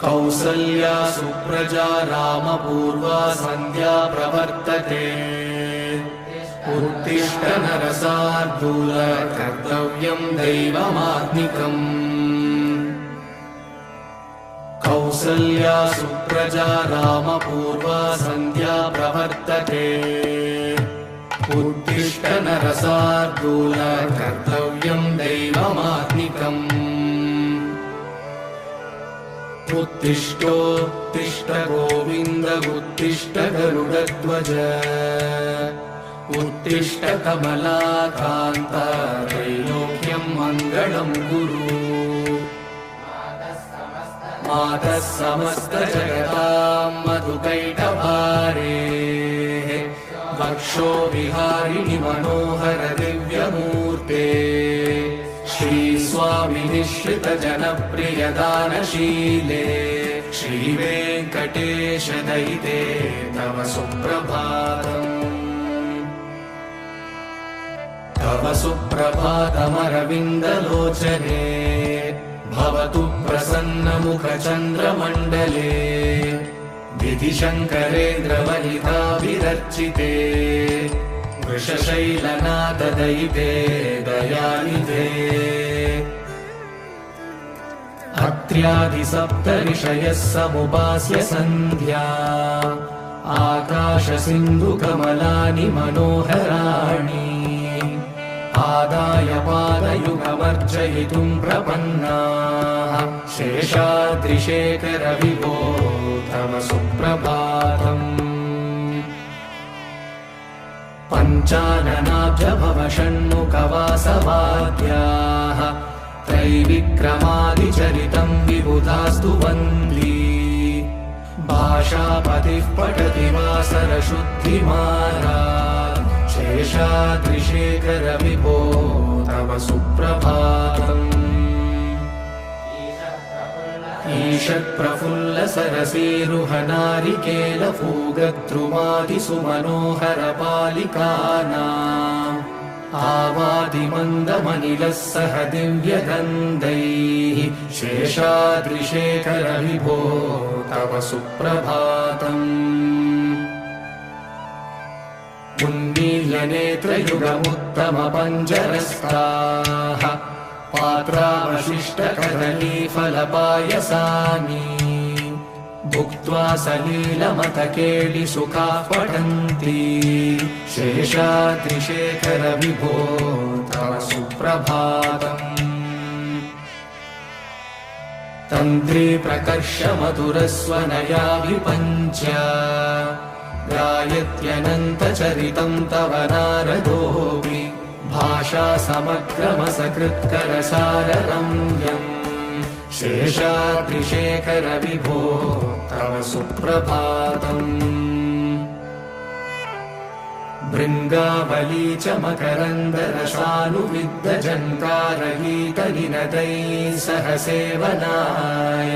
कौसल्या सुप्रजा रामपूर्वा सन्ध्या प्रवर्तते। उत्तिष्ठ नरशार्दूल कर्तव्यम् दैवमात्मिकम्। कौसल्या सुप्रजा रामपूर्वा सन्ध्या प्रवर्तते। उत्तिष्ठ नरशार्दूल कर्तव्यम् दैवमात्मिकम्। उत्तिष्ठोत्तिष्ठ गोविन्द उत्तिष्ठ गरुडध्वज। उत्तिष्ठ कमलाकान्त त्रैलोक्यम् मङ्गलम् कुरु। मातः समस्त जगताम् मधुकैटभारेः वक्षो विहारिणि मनोहर दिव्यमूर्ते। श्रीस्वामि निःश्रित जनप्रिय दानशीले श्रीवेङ्कटेश दयिते तव सुप्रभातम्। तव सुप्रभातमरविन्दलोचने भवतु प्रसन्नमुखचन्द्रमण्डले। विधिशङ्करेन्द्रवनिताभिरर्चिते वृषशैलनाथ दयिते दयानिधे। अत्र्यादिसप्तऋषयः समुपास्य सन्ध्या आकाशसिन्धुकमलानि मनोहराणि। आदाय पादयुगमर्चयितुम् प्रपन्नाः शेषाद्रिशेखर विभो तव सुप्रभातम्। पञ्चाननाब्जभव षण्मुखवासवाद्याः त्रैविक्रमादिचरितम् विबुधास्तु वन्दी। भाषापतिः पठति वासरशुद्धिमारात् शेषाद्रिशेखर विभो तव सुप्रभातम्। ईषत्प्रफुल्ल सरसीरुहनारिकेलफूगद्रुमादिसुमनोहर पालिकानाम् आवादिमन्दमनिलः सह दिव्यगन्धैः शेषाद्रिशेखर विभो तव सुप्रभातम्। उन्मील्यनेत्रयुगमुत्तमपञ्जरस्ताः पात्रावशिष्टकदलीफलपायसानि भुक्त्वा सलीलमतकेलिसुखाः पठन्ति शेषाद्रिशेखर विभो तव सुप्रभातम्। तन्त्री प्रकर्ष मधुरस्वनया विपञ्च गायत्यनन्तचरितम् तव नारदोऽपि। भाषा समग्रमसकृत्करसाररम्यम् शेषाद्रिशेखर विभो तव सुप्रभातम्। भृङ्गावली च मकरन्दरसानुविद्धजन्कारगीतनिनदैः सह सेवनाय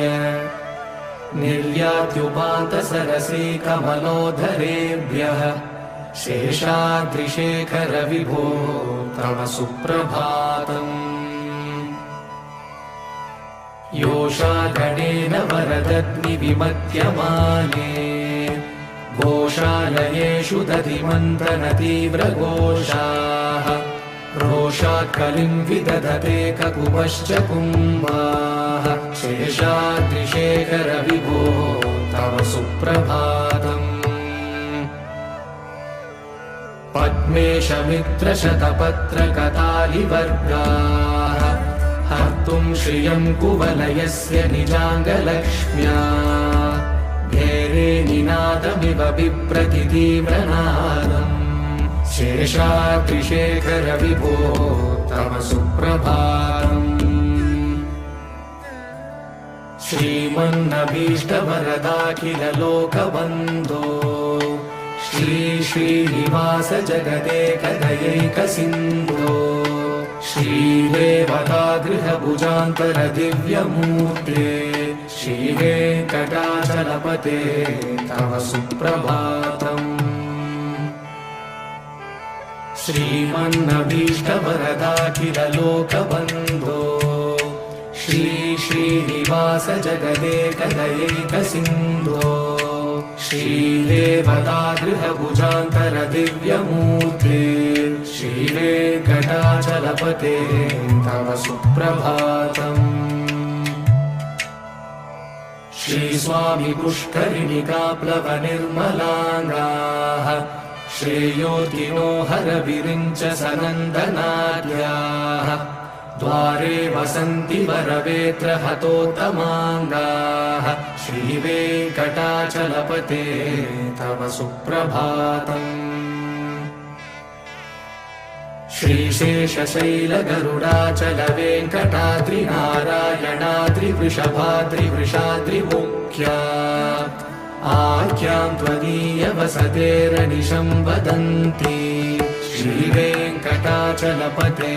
निर्यात्युपान्तसरसी कमलोदरेभ्यः शेषाद्रिशेखर विभो तव सुप्रभातम्। योषागणेन वरदग्निविमध्यमाने घोषालयेषु दधिमन्थनतीव्रघोषाः रोषात् कलिम् विदधते ककुपश्च कुम्भाः शेषाद्रिशेखर विभो तव सुप्रभातम्। पद्मेशमित्रशतपत्रकतालिवर्गाः हर्तुम् श्रियम् कुवलयस्य निजाङ्गलक्ष्म्या भेरे निनादमिव बिभ्रतितीव्रनादम् शेषाद्रिशेखर विभो तव सुप्रभातम्। श्रीमन्नभीष्टवरदाखिललोकबन्धो श्री श्रीनिवास जगदेकदयैकसिन्धो श्रीदेवतागृहभुजान्तर दिव्यमूर्ते श्रीवेङ्कटाचलपते तव सुप्रभातम्। श्रीमन्नभीष्टवरदाखिललोकबन्धो श्री श्रीनिवास जगदेकदयैकसिन्धो श्रीदेवतागृहभुजान्तर दिव्यमूर्ते श्रीवेङ्कटाचलपते तव सुप्रभातम्। श्रीस्वामी पुष्करिणिकाप्लवनिर्मलाङ्गाः श्रेयोतिनो हरविरिञ्च सनन्दनाद्याः द्वारे वसन्ति वरवेत्र हतोत्तमाङ्गाः श्रीवेङ्कटाचलपते तव सुप्रभातम्। श्रीशेषशैलगरुडाचलवेङ्कटाद्रिनारायणाद्रिवृषभाद्रिवृषाद्रिमुख्या आख्यां त्वदीयवसतेरनिशं वदन्ति श्रीवेङ्कटाचलपते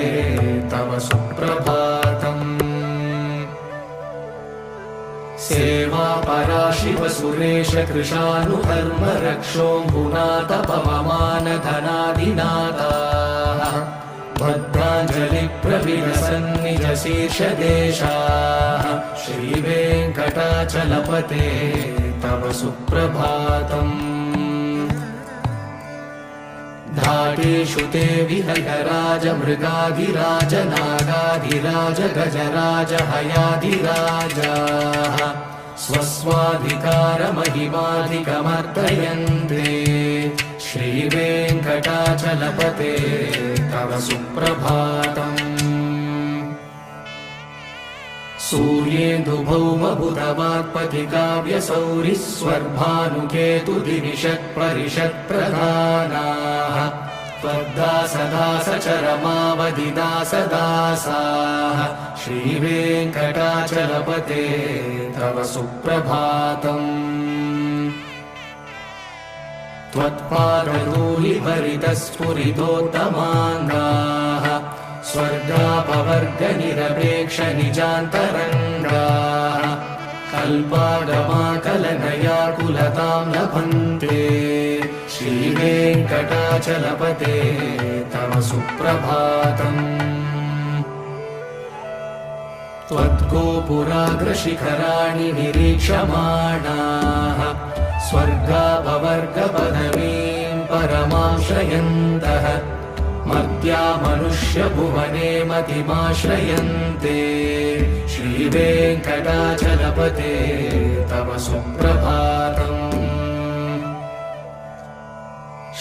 तव सुप्रभातम्। सेवा पराशिवसुरेश कृशानुधर्म रक्षोऽम्बुनाथ पवमानधनादिनाथाः भद्राञ्जलिप्रविलसन्निजशीर्षदेशाः श्रीवेङ्कटाचलपते तव सुप्रभातम्। धाटेषु ते विहयराज मृगाधिराज नागाधिराज गजराज हयाधिराजाः स्वस्वाधिकारमहिमाधिकमर्दयन्ते श्रीवेङ्कटाचलपते तव सुप्रभातम्। सूर्येन्दुभौमबुधवाक्पतिकाव्यसौरिस्वर्भानुकेतुदिविषत्परिषत्प्रधानाः त्वद्दासदासचरमावधिदासदासाः श्रीवेङ्कटाचलपते तव सुप्रभातम्। त्वत्पादधूलिभरितस्फुरितोत्तमाङ्गाः स्वर्गापवर्गनिरपेक्षनिजान्तरङ्गाः कल्पागमाकलनयाकुलतां लभन्ते श्रीवेङ्कटाचलपते तव सुप्रभातम्। त्वद्गोपुराग्रशिखराणि निरीक्षमाणाः स्वर्गापवर्गपदवीं परमाश्रयन्तः मर्त्या मनुष्यभुवने मतिमाश्रयन्ते श्रीवेङ्कटाचलपते तव सुप्रभातम्।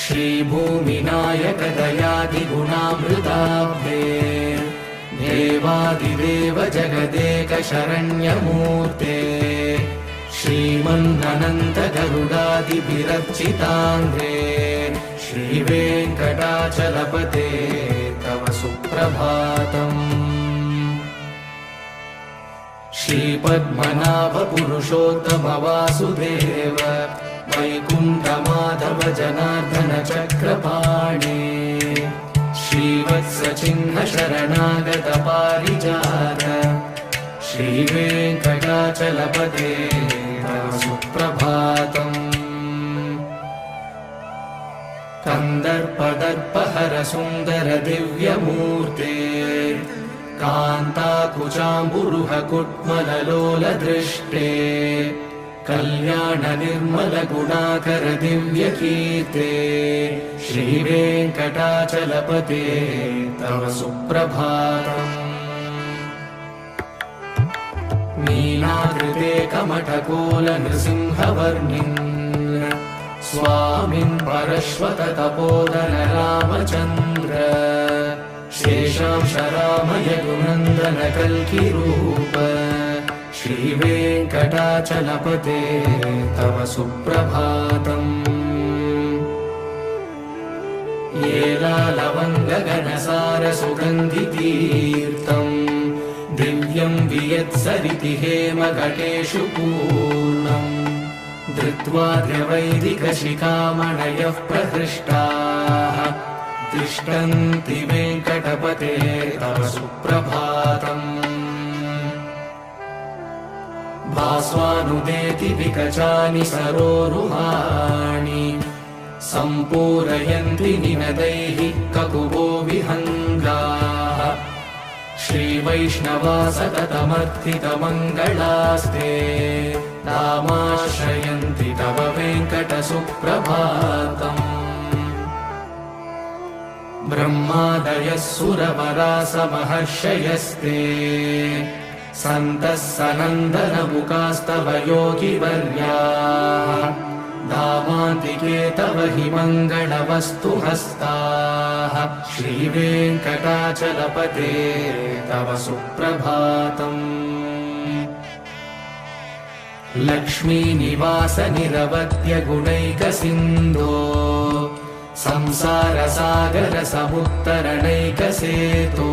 श्रीभूमिनायक दयादिगुणामृताब्धे देवादिदेव जगदेक शरण्यमूर्ते श्रीमन्ननन्त गरुडादिभिरर्चिताङ्घ्रे श्रीवेङ्कटाचलपते तव सुप्रभातम्। श्रीपद्मनाभ पुरुषोत्तम वासुदेव वैकुण्ठमाधव जनार्दन चक्रपाणे श्रीवत्सचिह्न शरणागत पारिजात श्रीवेङ्कटाचलपते तव सुप्रभातम्। कन्दर्पदर्पहर सुन्दर दिव्यमूर्ते कान्ताकुचाम्बुरुह कुट्मललोलदृष्टे कल्याण निर्मल गुणाकर दिव्यकीर्ते श्रीवेङ्कटाचलपते तव सुप्रभातम्। नीलाकृते कमठकोल नृसिंहवर्णिन् स्वामिन् परश्वत तपोधन रामचन्द्र शेषांश रामय गुणन्दन कल्किरूप श्रीवेङ्कटाचलपते तव सुप्रभातम्। येलालवङ्गगणसार सुगन्धितीर्थम् दिव्यं वियत्सरिति हेमघटेषु पूर्णम् धृत्वा द्रवैदिकशिखामणयः प्रहृष्टाः तिष्ठन्ति वेङ्कटपते तव सुप्रभातम्। भास्वानुदेति विकचानि सरोरुहाणि सम्पूरयन्ति निनदैः ककुभो विहङ्गाः श्रीवैष्णवा सततमर्थितमङ्गलास्ते तामाश्रयन्ति तव वेङ्कटसुप्रभातम् ब्रह्मादयः सुरवरासमहर्षयस्ते सन्तः सनन्दनमुखास्तव योगिवर्याः दामान्तिके तव हि मङ्गलवस्तुहस्ताः श्रीवेङ्कटाचलपते तव सुप्रभातम् लक्ष्मीनिवास निरवध्य गुणैकसिन्धो संसारसागर समुत्तरणैकसेतो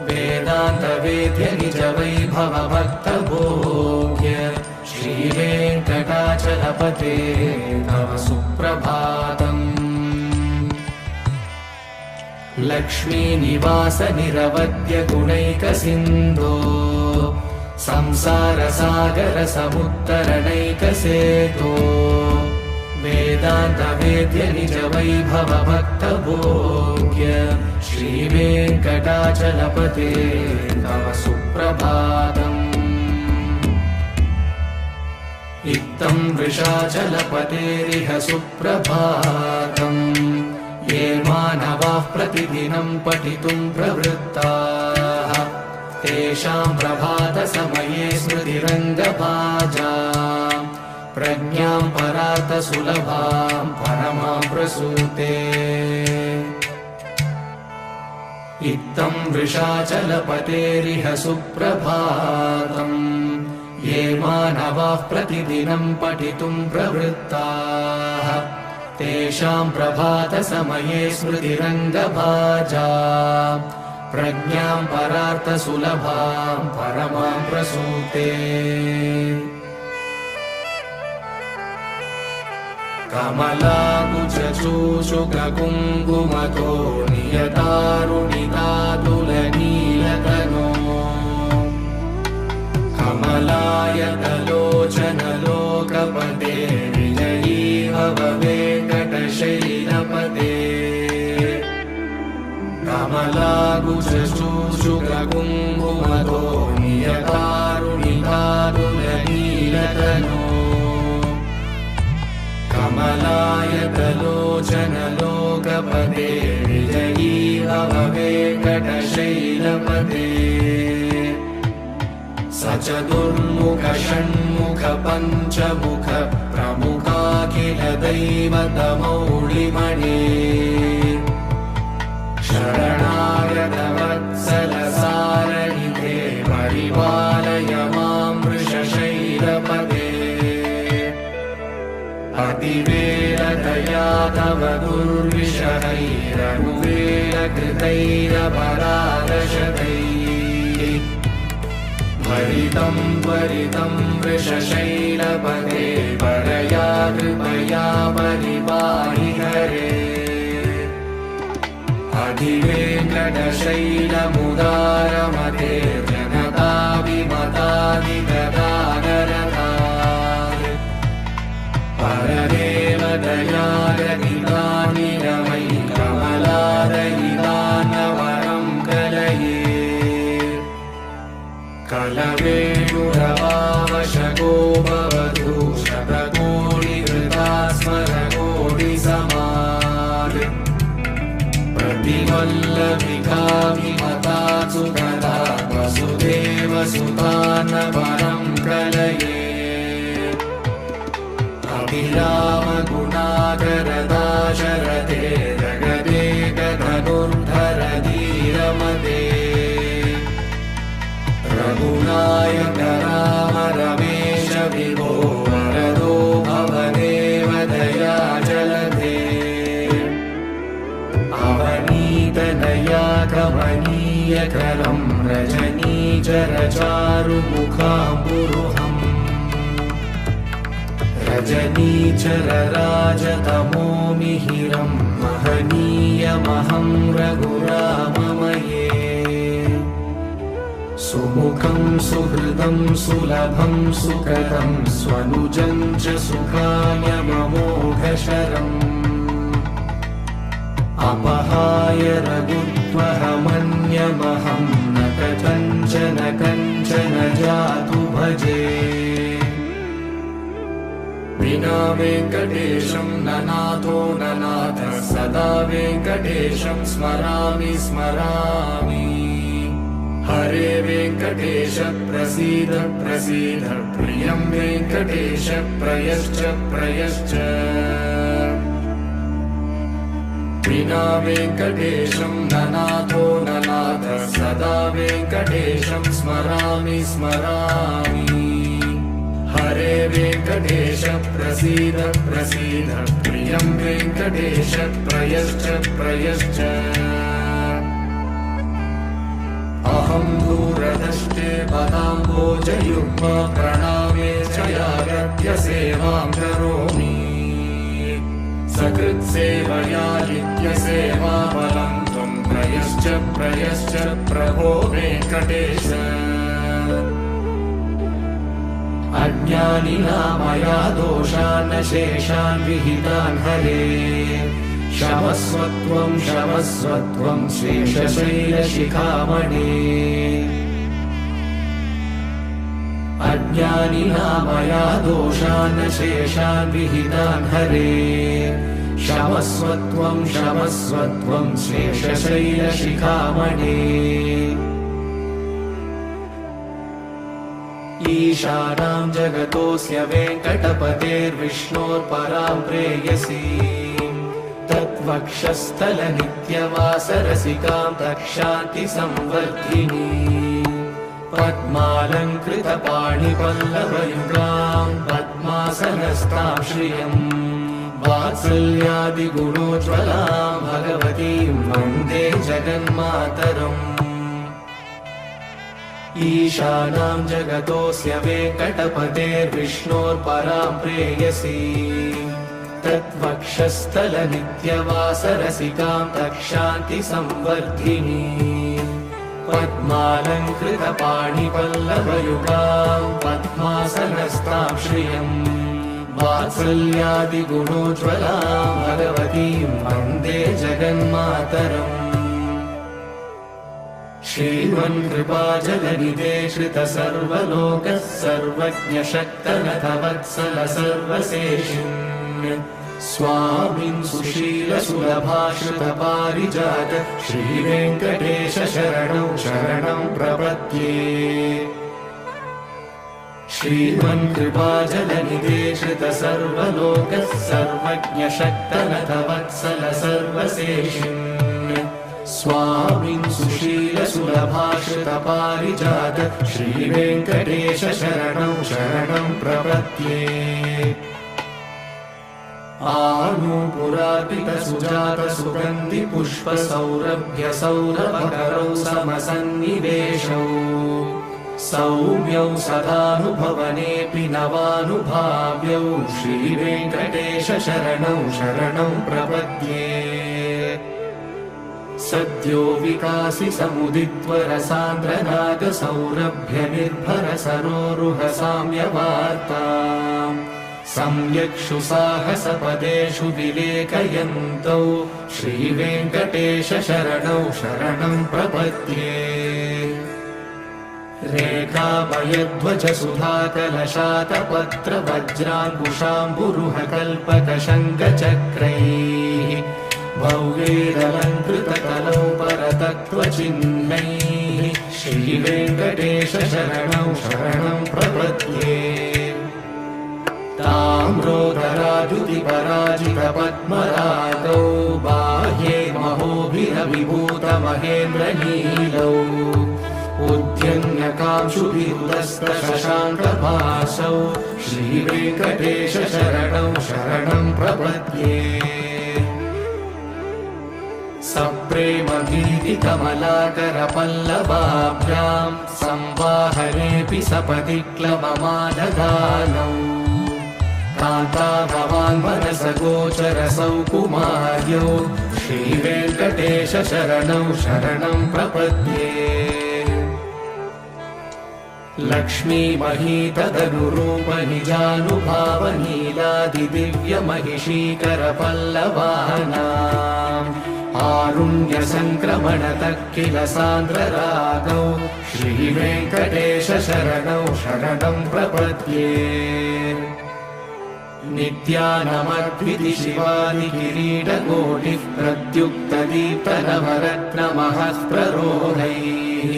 वेदान्तवेद्य निज वैभव भक्तभोग्य श्रीवेङ्कटाचलपते तव सुप्रभातम् लक्ष्मीनिवास निरवध्य गुणैकसिन्धो संसारसागर समुत्तरणैकसेतो वेदान्तवेद्य निज वैभव भक्तभोग्य श्रीवेङ्कटाचलपते तव सुप्रभातम् इत्थं वृषाचलपतेरिह सुप्रभातम् ये मानवाः प्रतिदिनं पठितुं प्रवृत्ताः तेषां प्रभातसमये स्मृतिरङ्गभाजाम् प्रज्ञां परार्थसुलभां परमां प्रसूते इत्थं वृषाचलपतेरिह सुप्रभातम् ये मानवाः प्रतिदिनं पठितुं प्रवृत्ताः तेषां प्रभातसमये स्मृतिरङ्गभाजाम् प्रज्ञां परार्थसुलभां परमां प्रसूते कमलाकुचूषुककुङ्कुमतो नियतारुणितातुलनीलतनो कमलायतलोचनलोकपते विजयी भव वेङ्कटशैलपते कमलाकुचूषुककुङ्कुमतो नियतारुणितातुलनीलतनो कमलायतलोचनलोकपते विजयी भव वेङ्कटशैलपते स चतुर्मुख षण्मुख पञ्चमुख प्रमुखाखिल दैवतमौळिमणे शरणागत वत्सल सारनिधे परिपालय मां वृषशैलपते अतिवेलतया तव दुर्विषहैरनुवेलकृतैरपरादशतैः भरितं त्वरितं वृषशैलपते परया कृपया परिपाहि हरे अधिवेङ्कटशैलमुदारमते जनताभिमतादिगदानरता परदेवदयारहितानि रमयि कमलादयितान्नवरं कलये कलवेणुरवावशको भवतु शतकोटिहृता स्मरकोटिसमाद् प्रतिवल्लभिकाभिमता सुतदा वसुदेवसुतान्नवरं कलये अभिरामगुणाकरदाशरथे जगदेकधनुर्धर धीरमते रघुनायक राम रमेश विभो वरदो भवदेव दयाचलते अवनीतनया कमनीयकरं रजनीचरचारुमुखाम्बुरुहम् रजनीचरराजतमोमिहिरं महनीयमहं रघुराममये सुमुखं सुहृदं सुलभं सुकृतं स्वनुजं च सुखायममोघशरम् अपहाय रघुत्व शिवमहमन्यमहं न कथञ्चन कञ्चन जातु भजे विना वेङ्कटेशं ननाथो ननाथः सदा वेङ्कटेशं स्मरामि स्मरामि हरे वेङ्कटेश प्रसीद प्रसीद प्रियं वेङ्कटेश प्रयश्च प्रयश्च विना वेङ्कटेशं ननाथो ननाथः सदा वेङ्कटेशं स्मरामि स्मरामि हरे वेङ्कटेश प्रसीद प्रसीद प्रियं वेङ्कटेश प्रयश्च प्रयश्च अहं दूरदृष्टे पदाम्बोजयुग्मा प्रणामे च यागत्य सेवां करोमि सकृत्सेवया नित्यसेवाफलं त्वं प्रयश्च प्रयश्च प्रभो वेङ्कटेश अज्ञानिना मया दोषान् शेषान् विहितान् हरे क्षमस्वत्वं क्षमस्वत्वं शेषशैलशिखामणे अज्ञानिना मया दोषान् शेषान् विहितान् हरे क्षमस्वत्वं क्षमस्वत्वं शेषशैलशिखामणे ईशानां जगतोऽस्य वेङ्कटपतेर्विष्णोर्परां प्रेयसीं तत्वक्षस्थलनित्यवासरसिकां तक्षान्तिसंवर्धिनी पद्मालङ्कृतपाणिपल्लवयुगां पद्मासनस्तां श्रियं वात्सल्यादिगुणोज्ज्वलां भगवतीं वन्दे जगन्मातरम् ईशानां जगतोऽस्य वेङ्कटपतेर्विष्णोर्परां प्रेयसीं तत्वक्षस्थलनित्यवासरसिकां तक्षान्तिसंवर्धिनी पद्मालङ्कृतपाणिपल्लवयुगां पद्मासनस्तां श्रियं वात्सल्यादिगुणोज्ज्वलां भगवतीं वन्दे जगन्मातरम् श्रीमन्कृपाजलनिधे श्रितसर्वलोकः सर्वज्ञशक्तनथ वत्सल सर्वशेषिन् स्वामिन् सुशीलसुलभाश्रितपारिजात श्रीवेङ्कटेश शरणं शरणं प्रपद्ये श्रीमन्कृपाजलनिधे श्रितसर्वलोकः सर्वज्ञशक्तनथ वत्सल सर्वशेषिन् स्वामिन् सुशीलसुलभाश्रितपारिजात श्रीवेङ्कटेश शरणं शरणं प्रपद्ये आनूपुरार्पितसुजातसुगन्धिपुष्पसौरभ्यसौरभकरौ समसन्निवेशौ सौम्यौ सदानुभवनेऽपि नवानुभाव्यौ श्रीवेङ्कटेश शरणं शरणं प्रपद्ये सद्यो विकासि समुदित्वरसान्द्रनागसौरभ्य निर्भर सरोरुह साम्यवार्ताम् सम्यक्षु साहसपदेषु विलेखयन्तौ श्रीवेङ्कटेश शरणौ शरणं प्रपद्ये रेखामयध्वज सुधाकलशातपत्रवज्राङ्कुशाम्बुरुह कल्पकशङ्खचक्रैः भव्यैरलङ्कृतकलौ परतत्त्वचिह्नैः श्रीवेङ्कटेश शरणं शरणं प्रपद्ये ताम्रोदराद्युतिपराजितपद्मरागौ बाह्ये महोभिरविभूतमहेन्द्रनीलौ उद्यन्यकांशुभिरुदस्तशशाङ्कभासौ श्रीवेङ्कटेश शरणं शरणं प्रपद्ये सप्रेमगीतिकमलाकरपल्लवाभ्यां संवाहनेऽपि सपदि क्लममादधानौ कान्ता भवान् मनसगोचरसौ कुमार्यौ श्रीवेङ्कटेश शरणं शरणं प्रपद्ये लक्ष्मीमहीतदनुरूपनिजानुभावनीलादिदिव्यमहिषीकरपल्लवानाम् आरुण्यसङ्क्रमणतः किल सान्द्ररागौ श्रीवेङ्कटेश शरणौ शरणं प्रपद्ये नित्यानमद्विति शिवादिकिरीटकोटिः प्रत्युक्तदीप्तनवरत्नमहः प्ररोहैः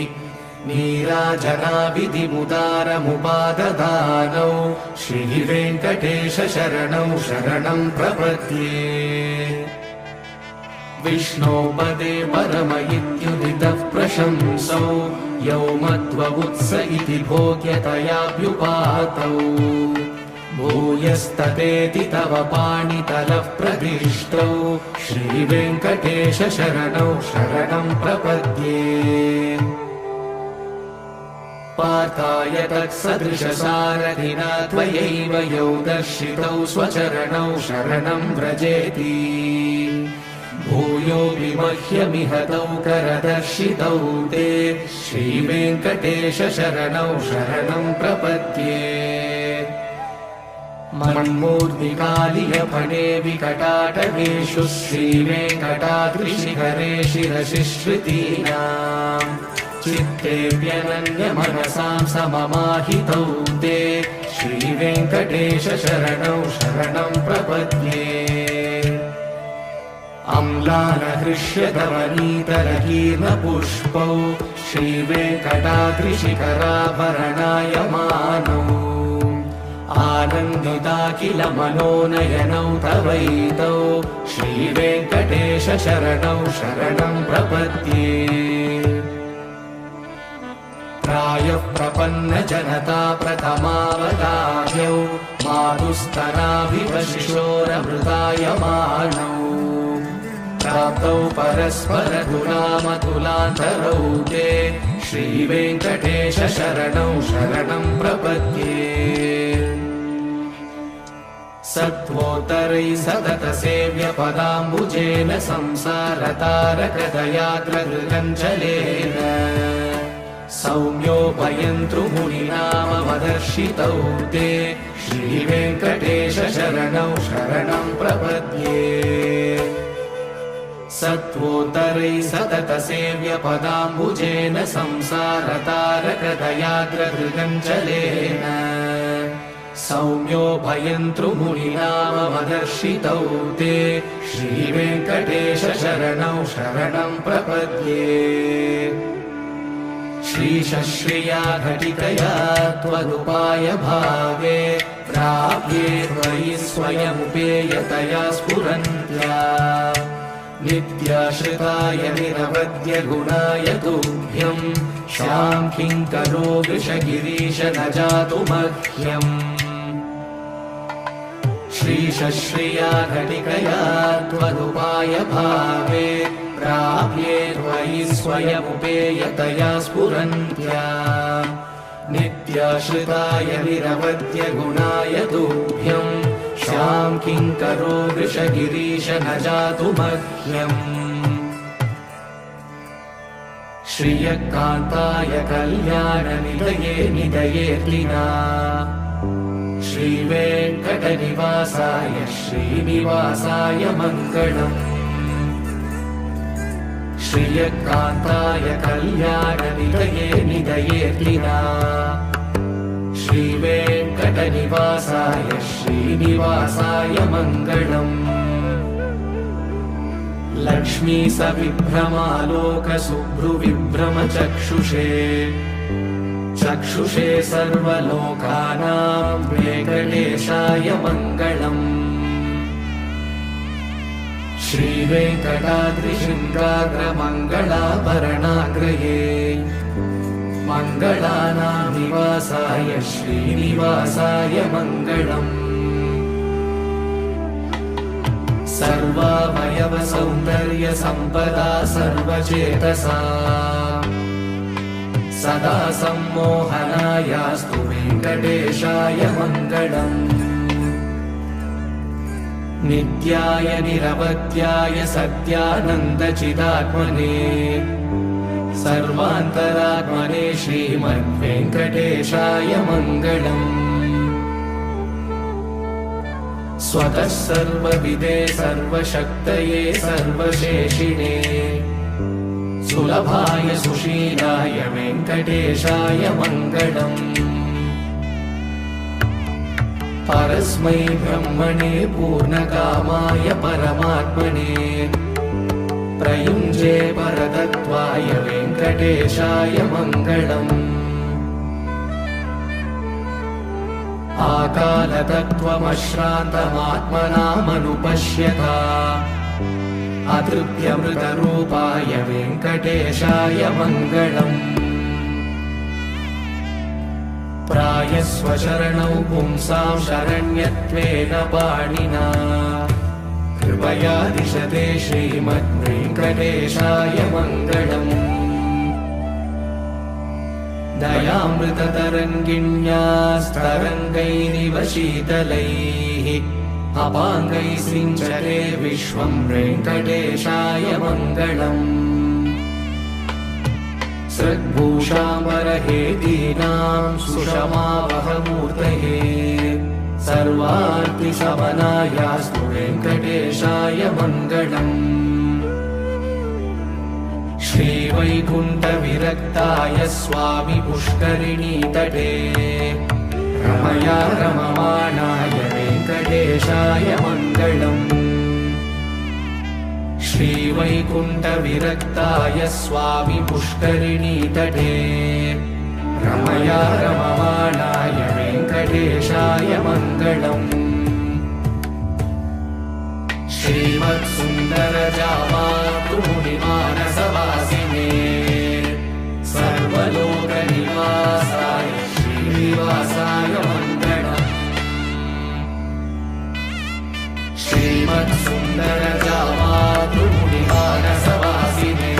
नीराजनाविधिमुदारमुपाददानौ श्रीवेङ्कटेश शरणौ शरणं प्रपद्ये विष्णोपदे परम इत्युदितः प्रशंसौ यौ मध्ववुत्स इति भोग्यतयाभ्युपातौ भूयस्ततेति तव पाणितलः प्रदिष्टौ श्रीवेङ्कटेश शरणौ शरणं प्रपद्ये पार्थाय तत्सदृशसारथिना त्वयैव यौ दर्शितौ स्वचरणौ शरणं व्रजेति भूयोऽपि मह्यमिह तौ करदर्शितौ ते श्रीवेङ्कटेश शरणौ शरणं प्रपद्ये मन्मूर्तिकालियफणे विकटाटकेषु श्रीवेङ्कटाद्रिशिखरे शिरसिश्रुतीनाम् चित्तेऽप्यनन्यमनसां सममाहितौ ते श्रीवेङ्कटेश शरणौ शरणं प्रपद्ये अम्लानहृष्यतवनीतरकीर्णपुष्पौ श्रीवेङ्कटाद्रिशिखराभरणायमानौ आनन्दिता किल मनोनयनौ तवैतौ श्रीवेङ्कटेश शरणौ शरणं प्रपद्ये प्रायः प्रपन्नजनता प्रथमावदाह्यौ मातुस्तनाभिव शिशोरमृतायमानौ प्राप्तौ परस्परतुलामतुलान्तरौ ते श्रीवेङ्कटेश शरणौ शरणं प्रपद्ये सत्त्वोत्तरैः सततसेव्यपदाम्बुजेन संसारतारकदयाग्रगृगञ्जलेन सौम्योपयन्तृमुनिनामवदर्शितौ ते श्रीवेङ्कटेश शरणौ शरणं प्रपद्ये सत्त्वोत्तरैः सततसेव्यपदाम्बुजेन संसारतारकदयाग्रगृगञ्जलेन सौम्योपयन्तृमुनिनामवदर्शितौ ते श्रीवेङ्कटेश शरणौ शरणं प्रपद्ये श्रीशश्रिया घटितया त्वदुपाय भावे प्राप्ये त्वयि स्वयमुपेयतया स्फुरन्त्या नित्याश्रिताय निरवद्य गुणाय तुभ्यं शां किङ्करो वृषगिरीश न जातु मह्यम् श्रीशश्रिया घटिकया त्वदुपाय भावे प्राप्ये त्वयि स्वयमुपेयतया स्फुरन्त्या नित्याश्रिताय निरवद्य गुणाय तुभ्यं शां किङ्करो वृषगिरीश न जातु मह्यम् श्रियकान्ताय कल्याणनिलये निलयेऽर्लिना श्रीवेङ्कटनिवासाय श्रीनिवासाय मङ्गलम् श्रियकान्ताय कल्याणनिलये निलयेऽर्लिना श्रीवेङ्कटनिवासाय श्रीनिवासाय मङ्गलम् लक्ष्मी सविभ्रमालोकशुभ्रुविभ्रमचक्षुषे चक्षुषे सर्वलोकानां वेङ्कटेशाय मङ्गलम् श्रीवेङ्कटाद्रिशृङ्गाग्रमङ्गलाभरणाग्रये मङ्गलानां निवासाय श्रीनिवासाय मङ्गलम् सर्वावयव सौन्दर्य सम्पदा सर्वचेतसा सदा सम्मोहनायास्तु वेङ्कटेशाय मङ्गलम् नित्याय निरवध्याय सत्यानन्दचिदात्मने सर्वान्तरात्मने श्रीमद्वेङ्कटेशाय मङ्गलम् स्वतः सर्वविदे सर्वशक्तये सर्वशेषिणे सुलभाय सुशीलाय वेङ्कटेशाय मङ्गलम् परस्मै ब्रह्मणे पूर्णकामाय परमात्मने प्रयुञ्जे परतत्त्वाय वेङ्कटेशाय मङ्गलम् आकालतत्त्वमश्रान्तमात्मनामनुपश्यता अतृप्यमृतरूपाय वेङ्कटेशाय मङ्गलम् प्रायस्वशरणौ पुंसां शरण्यत्वेन पाणिना कृपया दिशते श्रीमद्वेङ्कटेशाय मङ्गलम् दयामृततरङ्गिण्यास्तरङ्गैरिव शीतलैः अपाङ्गैः सिञ्चते विश्वं वेङ्कटेशाय मङ्गलम् सद्भूषाम्बरहेतीनां सुषमावहमूर्तये सर्वार्तिशमनायास्तु वेङ्कटेशाय मङ्गलम् श्रीवैकुण्ठविरक्ताय स्वामि पुष्करिणीतटे रमया रममाणाय वेङ्कटेशाय मङ्गलम् श्रीवैकुण्ठविरक्ताय स्वामि पुष्करिणीतटे रमया रममाणाय वेङ्कटेशाय मङ्गलम् श्रीमत्सुन्दरजामातृमुनिमानसवासिने सर्वलोकनिवासाय श्रीनिवासाय मङ्गलम् श्रीमत्सुन्दरजामातृमुनिमानसवासिने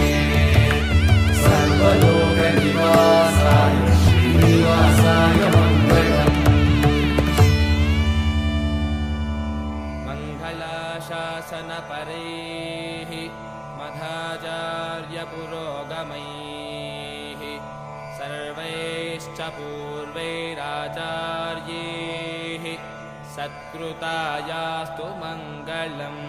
सर्वलोकनिवासाय श्रीनिवासाय मङ्गलम् शासनपरैः मध्वाचार्यपुरोगमैः सर्वैश्च पूर्वैराचार्यैः सत्कृतायास्तु मङ्गलम्।